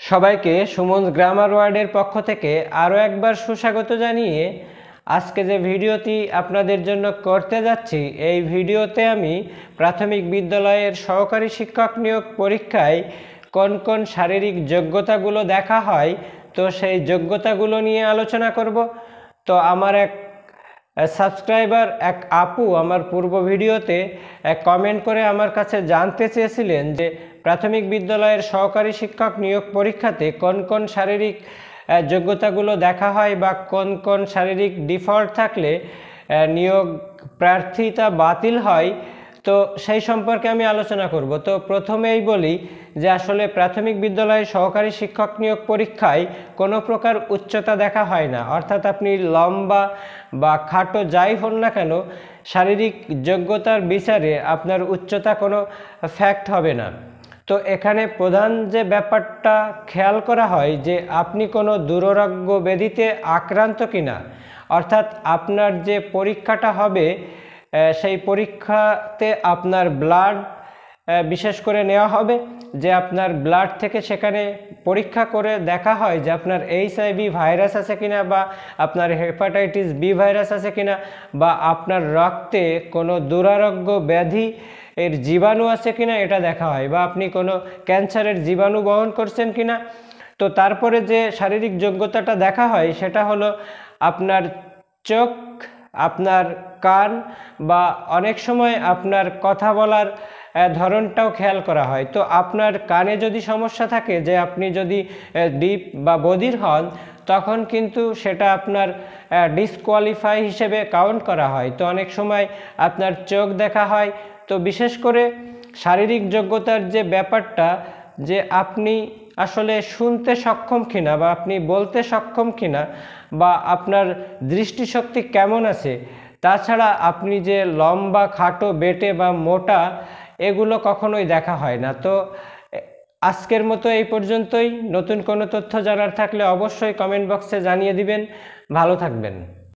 সবাইকে সুমনস গ্রামার ওয়ার্ডের পক্ষ থেকে আরও একবার সুস্বাগত জানিয়ে আজকে যে ভিডিওটি আপনাদের জন্য করতে যাচ্ছি, এই ভিডিওতে আমি প্রাথমিক বিদ্যালয়ের সহকারী শিক্ষক নিয়োগ পরীক্ষায় কোন কোন শারীরিক যোগ্যতাগুলো দেখা হয়, তো সেই যোগ্যতাগুলো নিয়ে আলোচনা করব। তো আমার এক সাবস্ক্রাইবার এক আপু আমার পূর্ব ভিডিওতে কমেন্ট করে আমার কাছে জানতে চেয়েছিলেন যে প্রাথমিক বিদ্যালয়ের সহকারী শিক্ষক নিয়োগ পরীক্ষাতে কোন কোন শারীরিক যোগ্যতাগুলো দেখা হয় বা কোন কোন শারীরিক ডিফল্ট থাকলে নিয়োগ প্রার্থিতা বাতিল হয়, তো সেই সম্পর্কে আমি আলোচনা করব। তো প্রথমেই বলি যে আসলে প্রাথমিক বিদ্যালয়ে সহকারী শিক্ষক নিয়োগ পরীক্ষায় কোনো প্রকার উচ্চতা দেখা হয় না, অর্থাৎ আপনি লম্বা বা খাটো যাই হন না কেন, শারীরিক যোগ্যতার বিচারে আপনার উচ্চতা কোনো ফ্যাক্ট হবে না। তো এখানে প্রধান যে ব্যাপারটা খেয়াল করা হয় যে আপনি কোনো দুরারোগ্য ব্যাধিতে আক্রান্ত কিনা, অর্থাৎ আপনার যে পরীক্ষাটা হবে সেই পরীক্ষাতে আপনার ব্লাড বিশেষ করে নেওয়া হবে, যে আপনার ব্লাড থেকে সেখানে পরীক্ষা করে দেখা হয় যে আপনার HIV ভাইরাস আছে কিনা, বা আপনার হেপাটাইটিস বি ভাইরাস আছে কিনা, বা আপনার রক্তে কোনো দুরারোগ্য ব্যাধি এর জীবাণু আছে কিনা এটা দেখা হয়, বা আপনি কোনো ক্যান্সারের জীবাণু বহন করছেন কিনা। তো তারপরে যে শারীরিক যোগ্যতাটা দেখা হয় সেটা হলো আপনার চোখ, আপনার কান, বা অনেক সময় আপনার কথা বলার ধরনটাও খেয়াল করা হয়। তো আপনার কানে যদি সমস্যা থাকে, যে আপনি যদি ডিপ বা বধির হন, তখন কিন্তু সেটা আপনার ডিসকোয়ালিফাই হিসেবে কাউন্ট করা হয়। তো অনেক সময় আপনার চোখ দেখা হয়। তো বিশেষ করে শারীরিক যোগ্যতার যে ব্যাপারটা, যে আপনি আসলে শুনতে সক্ষম কিনা, বা আপনি বলতে সক্ষম কিনা, বা আপনার দৃষ্টিশক্তি কেমন আছে, তাছাড়া আপনি যে লম্বা, খাটো, বেটে বা মোটা, এগুলো কখনোই দেখা হয় না। তো আজকের মতো এই পর্যন্তই। নতুন কোনো তথ্য জানার থাকলে অবশ্যই কমেন্ট বক্সে জানিয়ে দিবেন। ভালো থাকবেন।